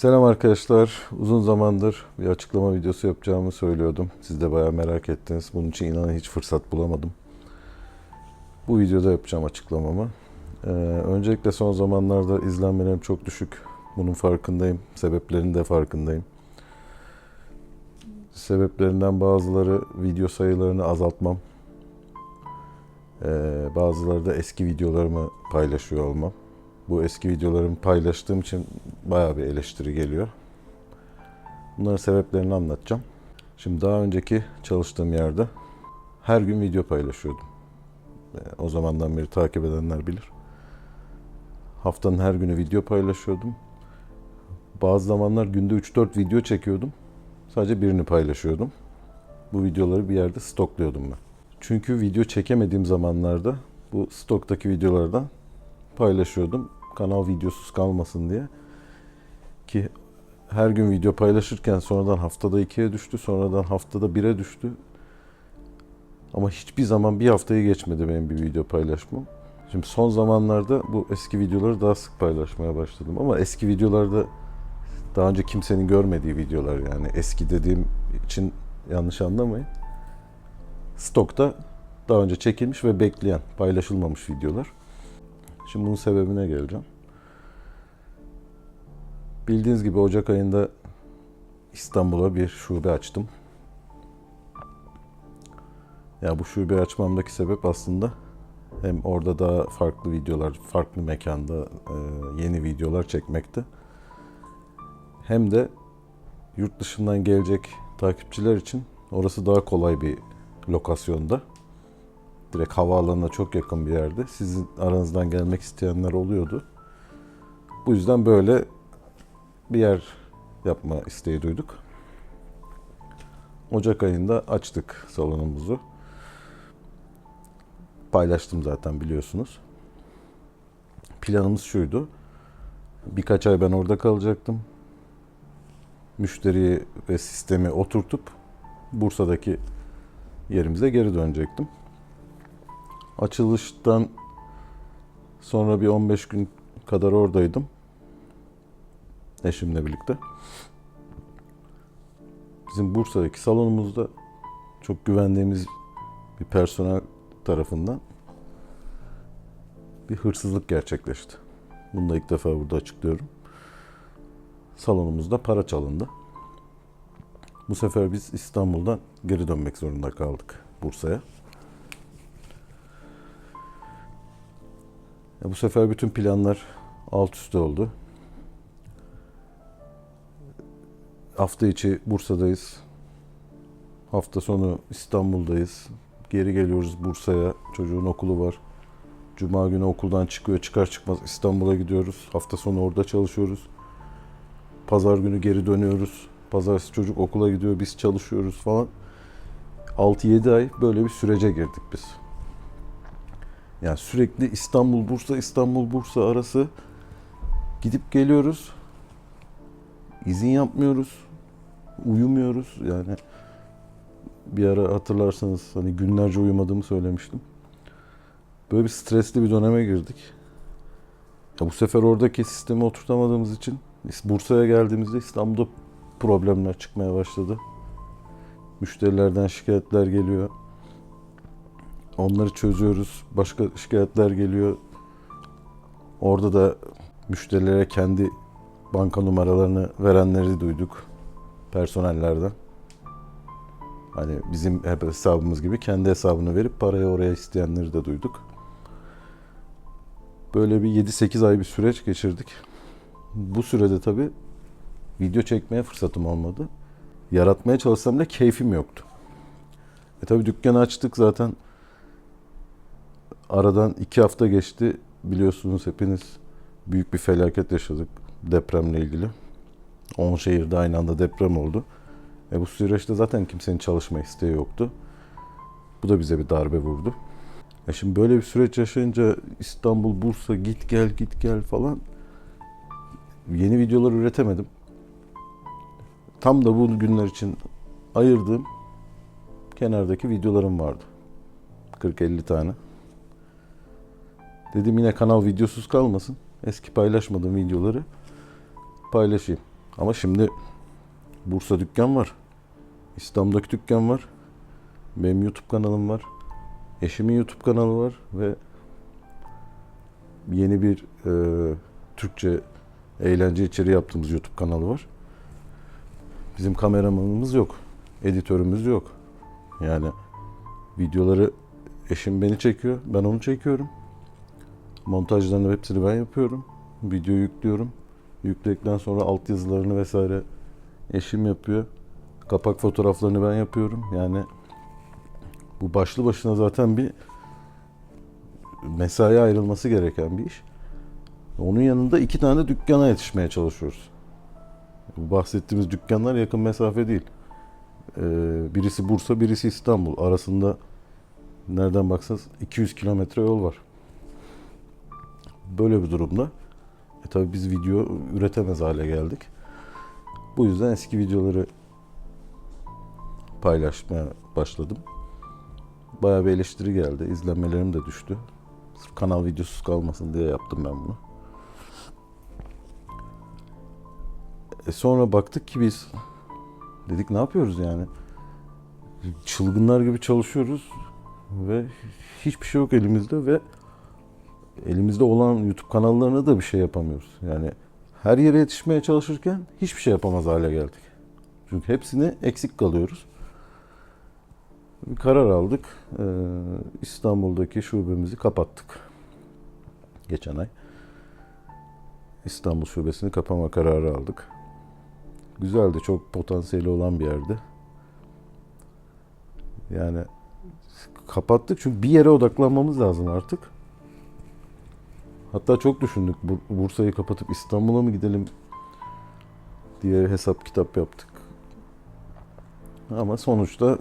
Selam arkadaşlar. Uzun zamandır bir açıklama videosu yapacağımı söylüyordum. Siz de bayağı merak ettiniz. Bunun için inanın hiç fırsat bulamadım. Bu videoda yapacağım açıklamamı. Öncelikle son zamanlarda izlenmelerim çok düşük. Bunun farkındayım. Sebeplerinin de farkındayım. Sebeplerinden bazıları video sayılarını azaltmam. Bazıları da eski videolarımı paylaşıyor olmam. Bu eski videolarımı paylaştığım için bayağı bir eleştiri geliyor. Bunların sebeplerini anlatacağım. Şimdi daha önceki çalıştığım yerde her gün video paylaşıyordum. O zamandan beri takip edenler bilir. Haftanın her günü video paylaşıyordum. Bazı zamanlar günde 3-4 video çekiyordum. Sadece birini paylaşıyordum. Bu videoları bir yerde stokluyordum ben. Çünkü video çekemediğim zamanlarda bu stoktaki videolardan paylaşıyordum. Kanal videosuz kalmasın diye. Ki her gün video paylaşırken sonradan haftada 2'ye düştü, sonradan haftada 1'e düştü. Ama hiçbir zaman bir haftayı geçmedi benim bir video paylaşmam. Şimdi son zamanlarda bu eski videoları daha sık paylaşmaya başladım. Ama eski videolarda daha önce kimsenin görmediği videolar, yani eski dediğim için yanlış anlamayın. Stokta daha önce çekilmiş ve bekleyen, paylaşılmamış videolar. Şimdi bunun sebebine geleceğim. Bildiğiniz gibi Ocak ayında İstanbul'a bir şube açtım. Ya bu şube açmamdaki sebep aslında hem orada daha farklı videolar, farklı mekanda yeni videolar çekmekte. Hem de yurt dışından gelecek takipçiler için orası daha kolay bir lokasyonda. Direkt havaalanına çok yakın bir yerde. Sizin aranızdan gelmek isteyenler oluyordu. Bu yüzden böyle bir yer yapma isteği duyduk. Ocak ayında açtık salonumuzu. Paylaştım zaten, biliyorsunuz. Planımız şuydu. Birkaç ay ben orada kalacaktım. Müşteriyi ve sistemi oturtup Bursa'daki yerimize geri dönecektim. Açılıştan sonra bir 15 gün kadar oradaydım. Eşimle birlikte. Bizim Bursa'daki salonumuzda çok güvendiğimiz bir personel tarafından bir hırsızlık gerçekleşti. Bunu da ilk defa burada açıklıyorum. Salonumuzda para çalındı. Bu sefer biz İstanbul'dan geri dönmek zorunda kaldık Bursa'ya. Bu sefer bütün planlar alt üst oldu. Hafta içi Bursa'dayız. Hafta sonu İstanbul'dayız. Geri geliyoruz Bursa'ya. Çocuğun okulu var. Cuma günü okuldan çıkıyor. Çıkar çıkmaz İstanbul'a gidiyoruz. Hafta sonu orada çalışıyoruz. Pazar günü geri dönüyoruz. Pazartesi çocuk okula gidiyor. Biz çalışıyoruz falan. 6-7 ay böyle bir sürece girdik biz. Yani sürekli İstanbul, Bursa, İstanbul, Bursa arası gidip geliyoruz. İzin yapmıyoruz. Uyumuyoruz. Yani bir ara hatırlarsanız hani günlerce uyumadığımı söylemiştim. Böyle bir stresli bir döneme girdik. Ya bu sefer oradaki sistemi oturtamadığımız için Bursa'ya geldiğimizde İstanbul'da problemler çıkmaya başladı. Müşterilerden şikayetler geliyor. Onları çözüyoruz. Başka şikayetler geliyor. Orada da müşterilere kendi banka numaralarını verenleri duyduk. Personellerden. Hani bizim hep hesabımız gibi kendi hesabını verip parayı oraya isteyenleri de duyduk. Böyle bir 7-8 ay bir süreç geçirdik. Bu sürede tabii video çekmeye fırsatım olmadı. Yaratmaya çalışsam da keyfim yoktu. Tabii dükkanı açtık zaten. Aradan 2 hafta geçti. Biliyorsunuz hepiniz, büyük bir felaket yaşadık depremle ilgili. 10 şehirde aynı anda deprem oldu. Bu süreçte zaten kimsenin çalışma isteği yoktu. Bu da bize bir darbe vurdu. Şimdi böyle bir süreç yaşayınca İstanbul, Bursa git gel falan, yeni videolar üretemedim. Tam da bu günler için ayırdığım kenardaki videolarım vardı. 40-50 tane. Dedim yine kanal videosuz kalmasın. Eski paylaşmadığım videoları paylaşayım. Ama şimdi Bursa dükkan var. İstanbul'daki dükkan var. Benim YouTube kanalım var. Eşimin YouTube kanalı var ve yeni bir Türkçe eğlence içeriği yaptığımız YouTube kanalı var. Bizim kameramanımız yok. Editörümüz yok. Yani videoları eşim beni çekiyor. Ben onu çekiyorum. Montajlarını hepsini ben yapıyorum. Videoyu yüklüyorum. Yükledikten sonra altyazılarını vesaire eşim yapıyor. Kapak fotoğraflarını ben yapıyorum. Yani bu başlı başına zaten bir mesai ayrılması gereken bir iş. Onun yanında 2 tane dükkana yetişmeye çalışıyoruz. Bu bahsettiğimiz dükkanlar yakın mesafe değil. Birisi Bursa, birisi İstanbul. Arasında nereden baksanız 200 kilometre yol var. Böyle bir durumda tabii biz video üretemez hale geldik. Bu yüzden eski videoları paylaşmaya başladım. Bayağı bir eleştiri geldi. İzlenmelerim de düştü. Sırf kanal videosuz kalmasın diye yaptım ben bunu. Sonra baktık ki biz dedik ne yapıyoruz yani? Çılgınlar gibi çalışıyoruz ve hiçbir şey yok elimizde ve elimizde olan YouTube kanallarına da bir şey yapamıyoruz. Yani her yere yetişmeye çalışırken hiçbir şey yapamaz hale geldik. Çünkü hepsini eksik kalıyoruz. Bir karar aldık. İstanbul'daki şubemizi kapattık. Geçen ay. İstanbul şubesini kapama kararı aldık. Güzeldi, çok potansiyeli olan bir yerdi. Yani kapattık çünkü bir yere odaklanmamız lazım artık. Hatta çok düşündük Bursa'yı kapatıp İstanbul'a mı gidelim diye hesap kitap yaptık. Ama sonuçta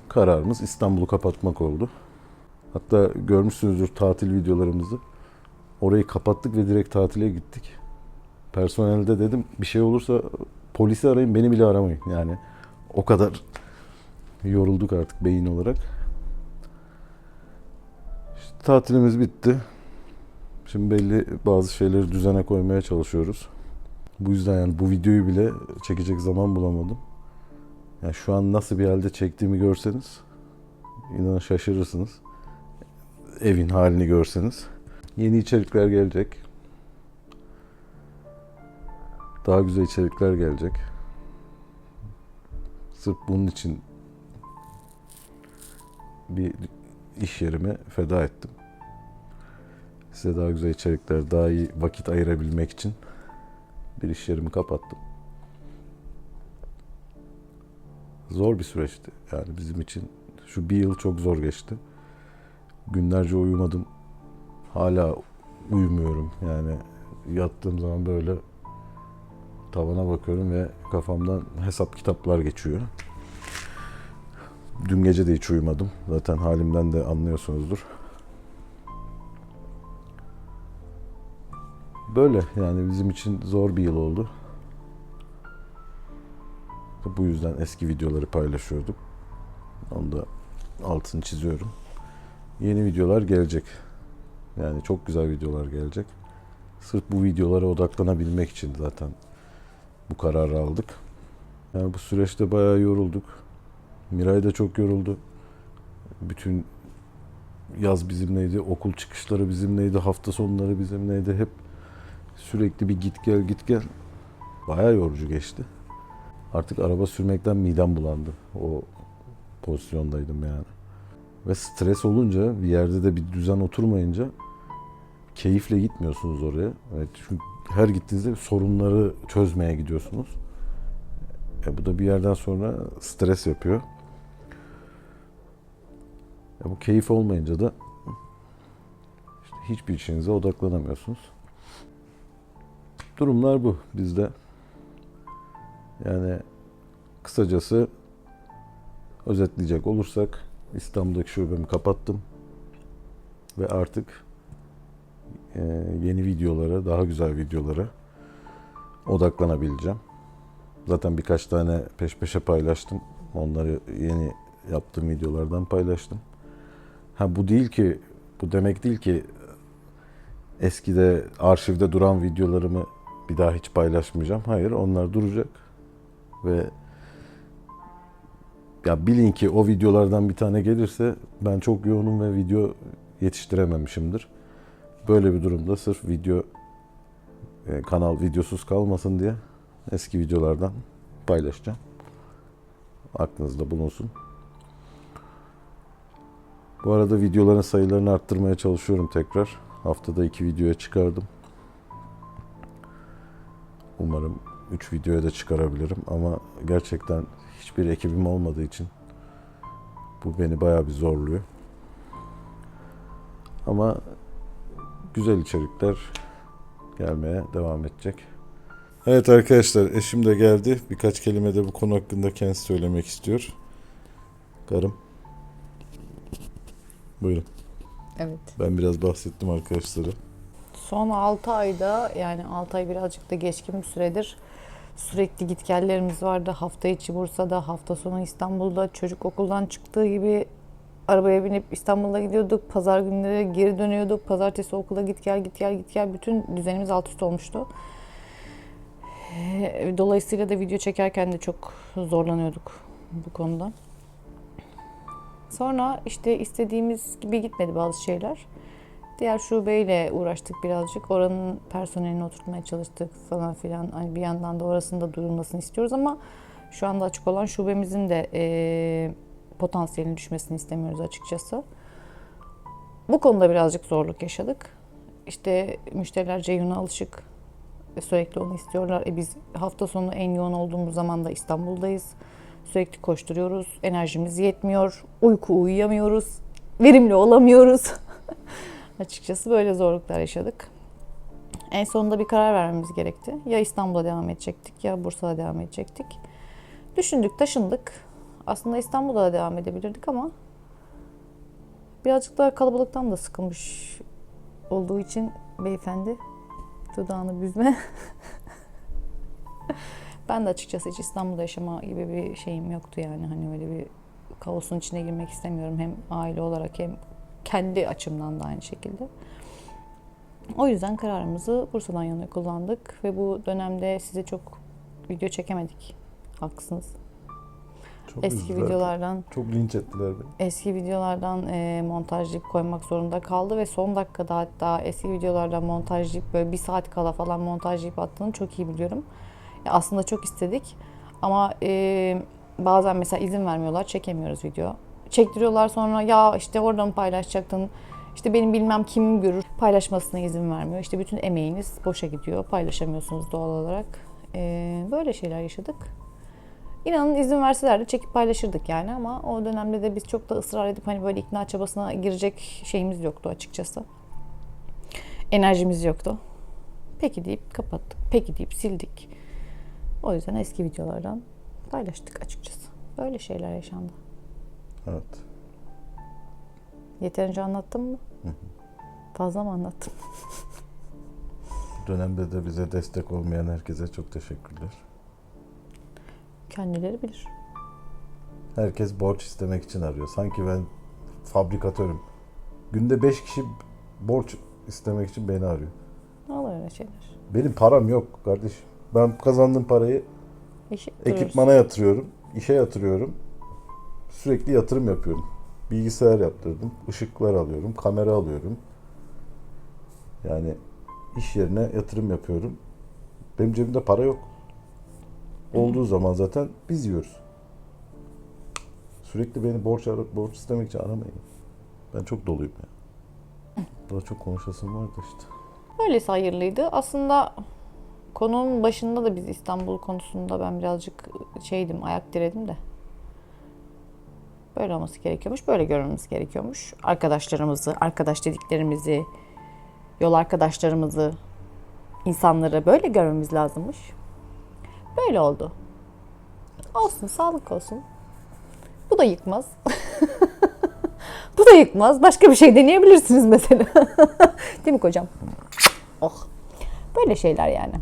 kararımız İstanbul'u kapatmak oldu. Hatta görmüşsünüzdür tatil videolarımızı. Orayı kapattık ve direkt tatile gittik. Personelde dedim bir şey olursa polisi arayın, beni bile aramayın. Yani o kadar yorulduk artık beyin olarak. İşte tatilimiz bitti. Şimdi belli bazı şeyleri düzene koymaya çalışıyoruz. Bu yüzden yani bu videoyu bile çekecek zaman bulamadım. Yani şu an nasıl bir halde çektiğimi görseniz inanın şaşırırsınız. Evin halini görseniz. Yeni içerikler gelecek. Daha güzel içerikler gelecek. Sırf bunun için bir iş yerimi feda ettim. Size daha güzel içerikler, daha iyi vakit ayırabilmek için bir iş yerimi kapattım. Zor bir süreçti. Yani bizim için şu bir yıl çok zor geçti. Günlerce uyumadım. Hala uyumuyorum. Yani yattığım zaman böyle tavana bakıyorum ve kafamdan hesap kitaplar geçiyor. Dün gece de hiç uyumadım. Zaten halimden de anlıyorsunuzdur. Böyle yani bizim için zor bir yıl oldu. Bu yüzden eski videoları paylaşıyordum. Onu da altını çiziyorum. Yeni videolar gelecek. Yani çok güzel videolar gelecek. Sırf bu videolara odaklanabilmek için zaten bu kararı aldık. Yani bu süreçte bayağı yorulduk. Miray da çok yoruldu. Bütün yaz bizimleydi, okul çıkışları bizimleydi, hafta sonları bizimleydi. Hep sürekli bir git gel git gel. Bayağı yorucu geçti. Artık araba sürmekten midem bulandı. O pozisyondaydım yani. Ve stres olunca, bir yerde de bir düzen oturmayınca keyifle gitmiyorsunuz oraya. Evet, çünkü her gittiğinizde sorunları çözmeye gidiyorsunuz. Bu da bir yerden sonra stres yapıyor. Bu keyif olmayınca da işte hiçbir işinize odaklanamıyorsunuz. Durumlar bu bizde. Yani kısacası özetleyecek olursak İstanbul'daki şubemi kapattım ve artık yeni videolara, daha güzel videolara odaklanabileceğim. Zaten birkaç tane peş peşe paylaştım. Onları yeni yaptığım videolardan paylaştım. Bu değil ki, bu demek değil ki eskide arşivde duran videolarımı bir daha hiç paylaşmayacağım. Hayır, onlar duracak. Ve ya bilin ki o videolardan bir tane gelirse ben çok yoğunum ve video yetiştirememişimdir. Böyle bir durumda sırf kanal videosuz kalmasın diye eski videolardan paylaşacağım. Aklınızda bulunsun. Bu arada videoların sayılarını arttırmaya çalışıyorum tekrar. Haftada 2 videoya çıkardım. Umarım 3 videoya da çıkarabilirim ama gerçekten hiçbir ekibim olmadığı için bu beni bayağı bir zorluyor. Ama güzel içerikler gelmeye devam edecek. Evet arkadaşlar, eşim de geldi. Birkaç kelime de bu konu hakkında kendisi söylemek istiyor. Karım. Buyurun. Evet. Ben biraz bahsettim arkadaşlara. Son 6 ayda, yani 6 ay birazcık da geçkin bir süredir sürekli gitgellerimiz vardı. Hafta içi Bursa'da, hafta sonu İstanbul'da. Çocuk okuldan çıktığı gibi arabaya binip İstanbul'a gidiyorduk. Pazar günleri geri dönüyorduk. Pazartesi okula git gel git gel git gel. Bütün düzenimiz alt üst olmuştu. Dolayısıyla da video çekerken de çok zorlanıyorduk bu konuda. Sonra işte istediğimiz gibi gitmedi bazı şeyler. Diğer şubeyle uğraştık birazcık. Oranın personelini oturtmaya çalıştık falan filan. Hani bir yandan da orasında duyulmasını istiyoruz ama şu anda açık olan şubemizin de potansiyelinin düşmesini istemiyoruz açıkçası. Bu konuda birazcık zorluk yaşadık. İşte müşteriler Ceyhun'a alışık. Sürekli onu istiyorlar. Biz hafta sonu en yoğun olduğumuz zaman da İstanbul'dayız. Sürekli koşturuyoruz. Enerjimiz yetmiyor. Uyuyamıyoruz. Verimli olamıyoruz. Açıkçası böyle zorluklar yaşadık. En sonunda bir karar vermemiz gerekti. Ya İstanbul'a devam edecektik ya Bursa'da devam edecektik. Düşündük, taşındık. Aslında İstanbul'da da devam edebilirdik ama birazcık daha kalabalıktan da sıkılmış olduğu için beyefendi, dudağını büzme. Ben de açıkçası hiç İstanbul'da yaşama gibi bir şeyim yoktu yani. Hani öyle bir kaosun içine girmek istemiyorum. Hem aile olarak hem kendi açımdan da aynı şekilde. O yüzden kararımızı Bursa'dan yana kullandık ve bu dönemde size çok video çekemedik. Haklısınız. Çok Eski üzdüler. videolardan Çok linç ettiler beni. Eski videolardan montajlayıp koymak zorunda kaldı ve son dakikada hatta eski videolardan montajlayıp böyle 1 saat kala falan montajlayıp attığını çok iyi biliyorum. Ya aslında çok istedik ama bazen mesela izin vermiyorlar, çekemiyoruz video. Çektiriyorlar sonra ya işte orada mı paylaşacaktın, işte benim bilmem kim görür, paylaşmasına izin vermiyor. İşte bütün emeğiniz boşa gidiyor, paylaşamıyorsunuz doğal olarak. Böyle şeyler yaşadık. İnanın izin verseler de çekip paylaşırdık yani ama o dönemde de biz çok da ısrar edip hani böyle ikna çabasına girecek şeyimiz yoktu açıkçası. Enerjimiz yoktu. Peki deyip kapattık. Peki deyip sildik. O yüzden eski videolardan paylaştık açıkçası. Böyle şeyler yaşandı. Evet. Yeterince anlattım mı? Fazla mı anlattım? Dönemde de bize destek olmayan herkese çok teşekkürler. Kendileri bilir. Herkes borç istemek için arıyor. Sanki ben fabrikatörüm. Günde 5 kişi borç istemek için beni arıyor. Ne olur öyle şeyler. Benim param yok kardeşim. Ben kazandığım parayı ekipmana yatırıyorum, işe yatırıyorum. Sürekli yatırım yapıyorum. Bilgisayar yaptırdım, ışıklar alıyorum, kamera alıyorum. Yani iş yerine yatırım yapıyorum. Benim cebimde para yok. Olduğu zaman zaten biz yiyoruz. Sürekli beni borç istemek için aramayın. Ben çok doluyum ya. Daha çok konuşasım vardı işte. Öylesi hayırlıydı. Aslında konunun başında da biz İstanbul konusunda ben birazcık ayak diredim de. Böyle olması gerekiyormuş, böyle görmemiz gerekiyormuş. Arkadaşlarımızı, arkadaş dediklerimizi, yol arkadaşlarımızı, insanları böyle görmemiz lazımmış. Böyle oldu. Olsun, sağlık olsun. Bu da yıkmaz. Bu da yıkmaz. Başka bir şey deneyebilirsiniz mesela. Değil mi kocam? Oh. Böyle şeyler yani.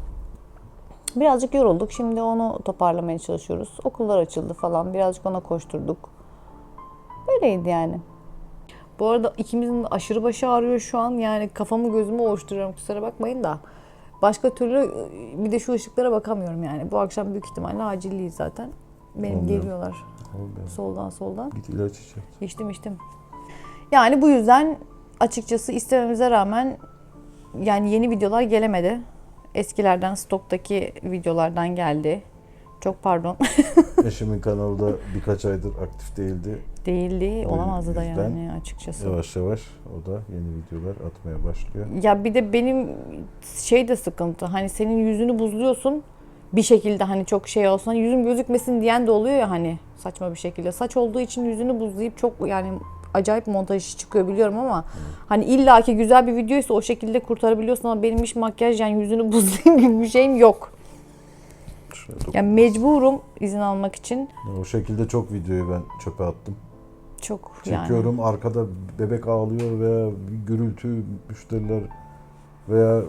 Birazcık yorulduk. Şimdi onu toparlamaya çalışıyoruz. Okullar açıldı falan. Birazcık ona koşturduk. Böyleydi yani. Bu arada ikimizin de aşırı başı ağrıyor şu an. Yani kafamı gözümü ovuşturuyorum. Kusura bakmayın da. Başka türlü bir de şu ışıklara bakamıyorum yani. Bu akşam büyük ihtimalle acilliyiz zaten. Benim Olmuyor. geliyorlar Olmuyor. soldan. Git ilaç iç. İçtim. Yani bu yüzden açıkçası istememize rağmen yani yeni videolar gelemedi. Eskilerden, stoktaki videolardan geldi. Çok pardon. Eşimin kanalı da birkaç aydır aktif değildi. Değildi, O olamazdı da yüzden yani açıkçası. Yavaş yavaş o da yeni videolar atmaya başlıyor. Ya bir de benim şey de sıkıntı. Hani senin yüzünü buzluyorsun bir şekilde hani çok şey olsun. Yüzüm gözükmesin diyen de oluyor ya hani saçma bir şekilde. Saç olduğu için yüzünü buzlayıp çok yani acayip montaj işi çıkıyor biliyorum ama hani illaki güzel bir videoysa o şekilde kurtarabiliyorsun ama benim iş makyaj yani yüzünü buzlayayım gibi bir şeyim yok. Yani mecburum izin almak için. O şekilde çok videoyu ben çöpe attım. Çok Çekiyorum yani. arkada bebek ağlıyor veya bir gürültü müşteriler veya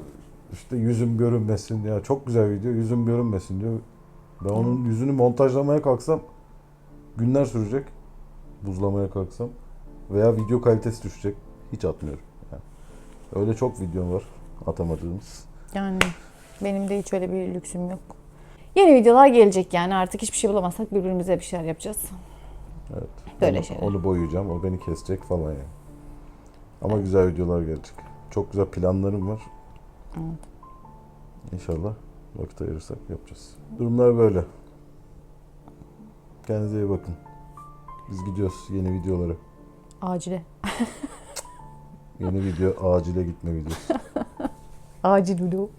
işte yüzüm görünmesin ya çok güzel video yüzüm görünmesin diyor. Ben onun yüzünü montajlamaya kalksam günler sürecek. Buzlamaya kalksam veya video kalitesi düşecek. Hiç atmıyorum. Yani öyle çok videom var atamadığımız. Yani benim de hiç öyle bir lüksüm yok. Yeni videolar gelecek yani artık hiçbir şey bulamazsak birbirimize bir şeyler yapacağız. Evet. Böyle Ben şeyler. onu boyayacağım, o beni kesecek falan yani. Ama güzel videolar gelecek. Çok güzel planlarım var. Evet. İnşallah vakit ayırırsak yapacağız. Durumlar böyle. Kendinize iyi bakın. Biz gidiyoruz yeni videolara. Acile. Yeni video acile gitme videosu. Acil video.